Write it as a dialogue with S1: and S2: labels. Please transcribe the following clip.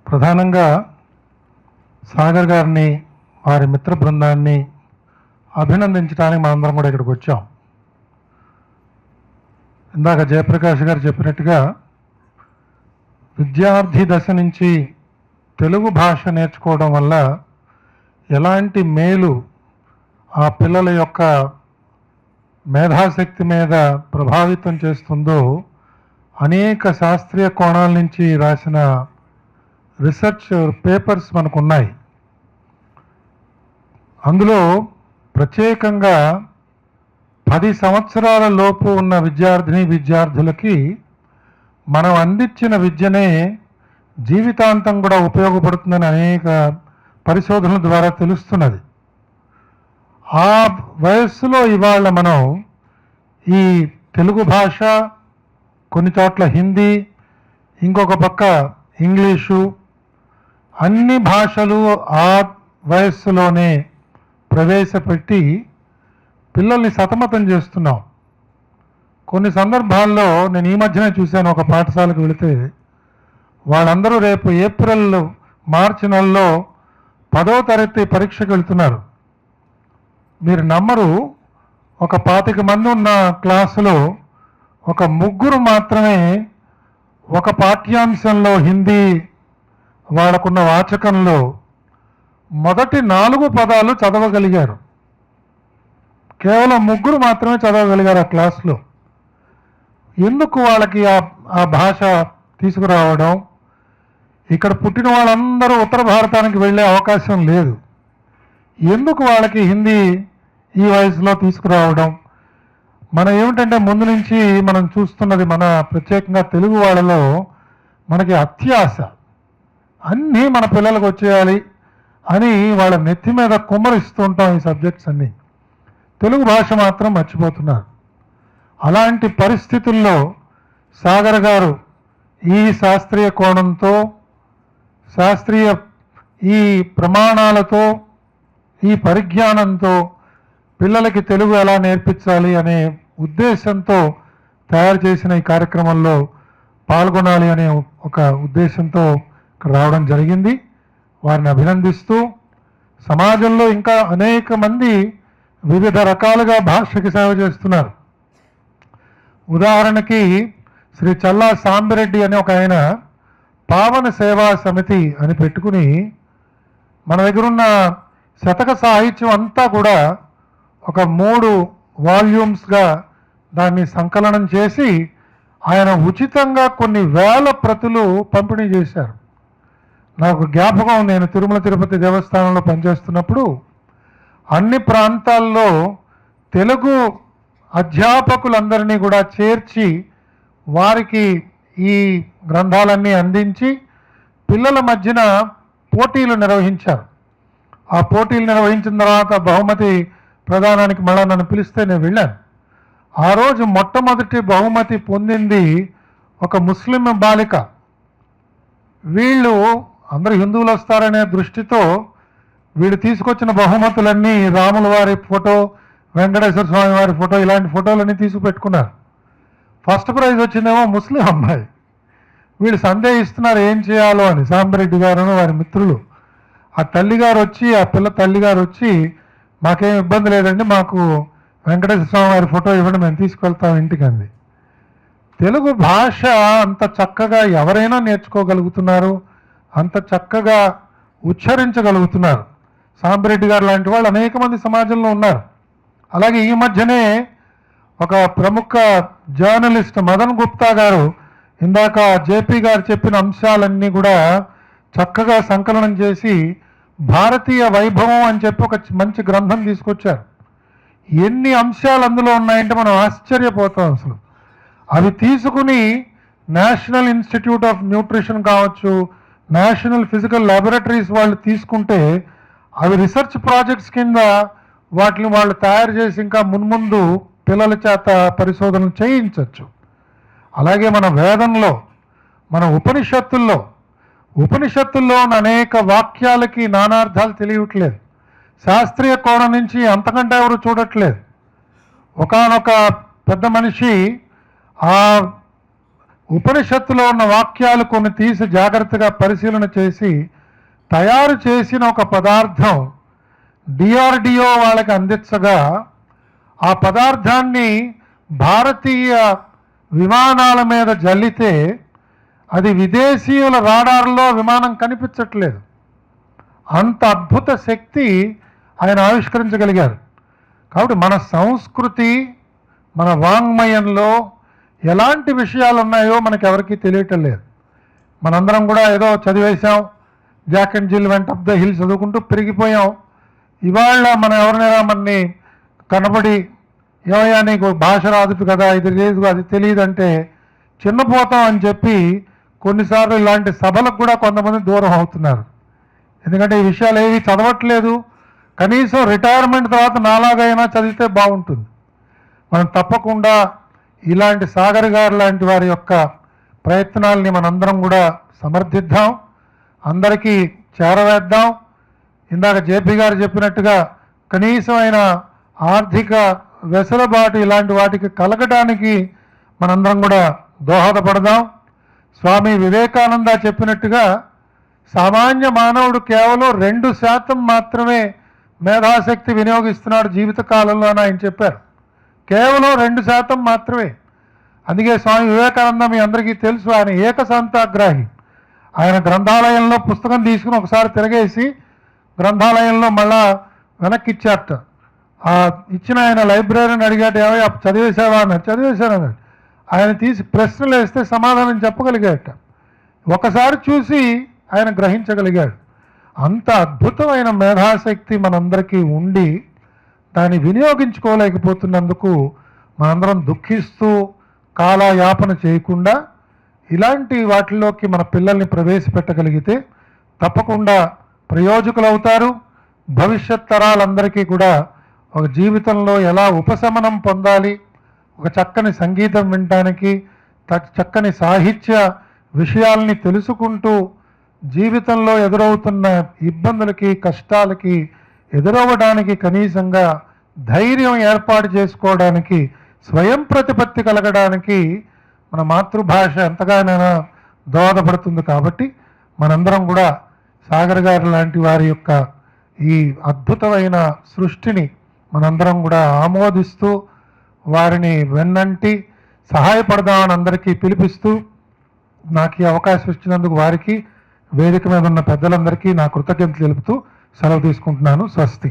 S1: ప్రధానంగా సాగర్ గారిని వారి మిత్ర బృందాన్ని అభినందించడానికి మనందరం కూడా ఇక్కడికి వచ్చాం. ఇందాక జయప్రకాష్ గారు చెప్పినట్టుగా విద్యార్థి దశ నుంచి తెలుగు భాష నేర్చుకోవడం వల్ల ఎలాంటి మేలు ఆ పిల్లల యొక్క మేధాశక్తి మీద ప్రభావితం చేస్తుందో అనేక శాస్త్రీయ కోణాల నుంచి రాసిన రీసెర్చ్ పేపర్స్ మనకున్నాయి. అందులో ప్రత్యేకంగా 10 సంవత్సరాల లోపు ఉన్న విద్యార్థులకి మనం అందించిన విద్యనే జీవితాంతం కూడా ఉపయోగపడుతుందని అనేక పరిశోధనల ద్వారా తెలుస్తున్నది. ఆ వయస్సులో ఇవాళ మనం ఈ తెలుగు భాష, కొన్ని చోట్ల హిందీ, ఇంకొక పక్క ఇంగ్లీషు, అన్ని భాషలు ఆ వయస్సులోనే ప్రవేశపెట్టి పిల్లల్ని సతమతం చేస్తున్నాం. కొన్ని సందర్భాల్లో నేను ఈ మధ్యనే చూశాను, ఒక పాఠశాలకు వెళితే వాళ్ళందరూ రేపు మార్చి నెలలో 10వ తరగతి పరీక్షకు వెళ్తున్నారు. మీరు నమ్మరు, ఒక 25 మంది ఉన్న క్లాసులో ఒక 3 మాత్రమే ఒక పాఠ్యాంశంలో హిందీ వాళ్ళకున్న వాచకంలో మొదటి 4 పదాలు చదవగలిగారు. కేవలం 3 మాత్రమే చదవగలిగారు ఆ క్లాసులో. ఎందుకు వాళ్ళకి ఆ భాష తీసుకురావడం? ఇక్కడ పుట్టిన వాళ్ళందరూ ఉత్తర భారతానికి వెళ్ళే అవకాశం లేదు. ఎందుకు వాళ్ళకి హిందీ ఈ వయసులో తీసుకురావడం? మనం ఏమిటంటే ముందు నుంచి మనం చూస్తున్నది, మన ప్రత్యేకంగా తెలుగు వాళ్ళలో మనకి అత్యాశ, అన్నీ మన పిల్లలకు వచ్చేయాలి అని వాళ్ళ నెత్తి మీద కుమ్మరిస్తూ ఉంటాం ఈ సబ్జెక్ట్స్ అన్నీ. తెలుగు భాష మాత్రం మర్చిపోతున్నారు. అలాంటి పరిస్థితుల్లో సాగర్ గారు ఈ శాస్త్రీయ కోణంతో, శాస్త్రీయ ఈ ప్రమాణాలతో, ఈ పరిజ్ఞానంతో పిల్లలకి తెలుగు ఎలా నేర్పించాలి అనే ఉద్దేశంతో తయారు చేసిన ఈ కార్యక్రమంలో పాల్గొనాలి అనే ఒక ఉద్దేశంతో ఇక్కడ రావడం జరిగింది. వారిని అభినందిస్తూ, సమాజంలో ఇంకా అనేక మంది వివిధ రకాలుగా భాషకి సేవ చేస్తున్నారు. ఉదాహరణకి శ్రీ చల్లా సాంబిరెడ్డి అని ఒక ఆయన పావన సేవా సమితి అని పెట్టుకుని మన దగ్గరున్న శతక సాహిత్యం అంతా కూడా ఒక 3 వాల్యూమ్స్గా దాన్ని సంకలనం చేసి ఆయన ఉచితంగా కొన్ని వేల ప్రతులు పంపిణీ చేశారు. నాకు జ్ఞాపకం, నేను తిరుమల తిరుపతి దేవస్థానంలో పనిచేస్తున్నప్పుడు అన్ని ప్రాంతాల్లో తెలుగు అధ్యాపకులందరినీ కూడా చేర్చి వారికి ఈ గ్రంథాలన్నీ అందించి పిల్లల మధ్యన పోటీలు నిర్వహించారు. ఆ పోటీలు నిర్వహించిన తర్వాత బహుమతి ప్రదానానికి మళ్ళా నన్ను పిలిస్తే నేను వెళ్ళాను. ఆ రోజు మొట్టమొదటి బహుమతి పొందింది ఒక ముస్లిం బాలిక. వీళ్ళు అందరూ హిందువులు వస్తారనే దృష్టితో వీళ్ళు తీసుకొచ్చిన బహుమతులన్నీ రాముల వారి ఫోటో, వెంకటేశ్వర స్వామి వారి ఫోటో, ఇలాంటి ఫోటోలన్నీ తీసుకుపెట్టుకున్నారు. ఫస్ట్ ప్రైజ్ వచ్చిందేమో ముస్లిం అమ్మాయి. వీళ్ళు సందేహిస్తున్నారు ఏం చేయాలో అని. సాంబిరెడ్డి గారు వారి మిత్రులు, ఆ తల్లిగారు వచ్చి, ఆ పిల్ల తల్లిగారు వచ్చి, మాకేం ఇబ్బంది లేదండి, మాకు వెంకటేశ్వర స్వామి వారి ఫోటో ఇవ్వండి, మేము తీసుకెళ్తాం ఇంటికి అంది. తెలుగు భాష అంత చక్కగా ఎవరైనా నేర్చుకోగలుగుతున్నారు, అంత చక్కగా ఉచ్చరించగలుగుతున్నారు. సాంబిరెడ్డి గారు లాంటి వాళ్ళు అనేక మంది సమాజంలో ఉన్నారు. అలాగే ఈ మధ్యనే ఒక ప్రముఖ జర్నలిస్ట్ మదన్ గుప్తా గారు ఇందాక జేపీ గారు చెప్పిన అంశాలన్నీ కూడా చక్కగా సంకలనం చేసి భారతీయ వైభవం అని చెప్పి ఒక మంచి గ్రంథం తీసుకొచ్చారు. ఎన్ని అంశాలు అందులో ఉన్నాయంటే మనం ఆశ్చర్యపోతాం అసలు. అవి తీసుకుని నేషనల్ ఇన్స్టిట్యూట్ ఆఫ్ న్యూట్రిషన్ కావచ్చు, నేషనల్ ఫిజికల్ ల్యాబొరేటరీస్ వాళ్ళు తీసుకుంటే అవి రీసెర్చ్ ప్రాజెక్ట్స్ కింద వాటిని వాళ్ళు తయారు చేసి ఇంకా మున్ముందు పిల్లల చేత పరిశోధనలు చేయించవచ్చు. అలాగే మన వేదంలో, మన ఉపనిషత్తుల్లో అనేక వాక్యాలకి నానార్థాలు తెలియట్లేదు. శాస్త్రీయ కోణం నుంచి అంతకంటే ఎవరు చూడట్లేదు. ఒకానొక పెద్ద మనిషి ఆ ఉపనిషత్తులో ఉన్న వాక్యాలు కొన్ని తీసి జాగ్రత్తగా పరిశీలన చేసి తయారు చేసిన ఒక పదార్థం డిఆర్డిఓ వాళ్ళకి అందించగా ఆ పదార్థాన్ని భారతీయ విమానాల మీద జల్లితే అది విదేశీయుల రాడార్లో విమానం కనిపించట్లేదు. అంత అద్భుత శక్తి ఆయన ఆవిష్కరించగలిగారు. కాబట్టి మన సంస్కృతి, మన వాంగ్మయంలో ఎలాంటి విషయాలు ఉన్నాయో మనకి ఎవరికీ తెలియటం లేదు. మనందరం కూడా ఏదో చదివేశాం, Jack and Jill went up the hill చదువుకుంటూ పెరిగిపోయాం. ఇవాళ మనం ఎవరినైనా మనని కనబడి ఏమయ్యా నీకు భాష రాదు కదా, ఇది లేదు అది తెలియదు అంటే చిన్నపోతాం అని చెప్పి కొన్నిసార్లు ఇలాంటి సభలకు కూడా కొంతమంది దూరం అవుతున్నారు. ఎందుకంటే ఈ విషయాలు ఏవి చదవట్లేదు. కనీసం రిటైర్మెంట్ తర్వాత నాలాగైనా చదివితే బాగుంటుంది. మనం తప్పకుండా ఇలాంటి సాగర్ గారు లాంటి వారి యొక్క ప్రయత్నాల్ని మనందరం కూడా సమర్థిద్దాం, అందరికీ చేరవేద్దాం. ఇందాక జేపీ గారు చెప్పినట్టుగా కనీసమైన ఆర్థిక వెసులుబాటు ఇలాంటి వాటికి కలగడానికి మనందరం కూడా దోహదపడదాం. స్వామి వివేకానంద చెప్పినట్టుగా సామాన్య మానవుడు కేవలం 2% మాత్రమే మేధాశక్తి వినియోగిస్తున్నాడు జీవితకాలంలో అని ఆయన చెప్పారు. కేవలం 2% మాత్రమే. అందుకే స్వామి వివేకానంద మీ అందరికీ తెలుసు, ఆయన ఏకసంతాగ్రాహి. ఆయన గ్రంథాలయంలో పుస్తకం తీసుకుని ఒకసారి తిరగేసి గ్రంథాలయంలో మళ్ళా వెనక్కి ఇచ్చారట. ఇచ్చిన ఆయన లైబ్రరీని అడిగాడు, ఏమో చదివేశావా అన్నాడు. చదివేశానన్నాడు. ఆయన తీసి ప్రశ్నలు వేస్తే సమాధానం చెప్పగలిగాడట. ఒకసారి చూసి ఆయన గ్రహించగలిగాడు. అంత అద్భుతమైన మేధాశక్తి మనందరికీ ఉండి దాన్ని వినియోగించుకోలేకపోతున్నందుకు మనందరం దుఃఖిస్తూ కాలయాపన చేయకుండా ఇలాంటి వాటిల్లోకి మన పిల్లల్ని ప్రవేశపెట్టగలిగితే తప్పకుండా ప్రయోజకులవుతారు. భవిష్యత్ తరాలందరికీ కూడా ఒక జీవితంలో ఎలా ఉపశమనం పొందాలి, ఒక చక్కని సంగీతం వినటానికి, చక్కని సాహిత్య విషయాల్ని తెలుసుకుంటూ జీవితంలో ఎదురవుతున్న ఇబ్బందులకి కష్టాలకి ఎదురవ్వడానికి కనీసంగా ధైర్యం ఏర్పాటు చేసుకోవడానికి, స్వయం ప్రతిపత్తి కలగడానికి మన మాతృభాష ఎంతగానైనా దోహదపడుతుంది. కాబట్టి మనందరం కూడా సాగర్ గారు లాంటి వారి యొక్క ఈ అద్భుతమైన సృష్టిని మనందరం కూడా ఆమోదిస్తూ వారిని వెన్నంటి సహాయపడదామని అందరికీ పిలిపిస్తూ నాకు ఈ అవకాశం ఇచ్చినందుకు వారికి, వేదిక మీద ఉన్న పెద్దలందరికీ నా కృతజ్ఞతలు తెలుపుతూ సెలవు తీసుకుంటున్నాను. స్వస్తి.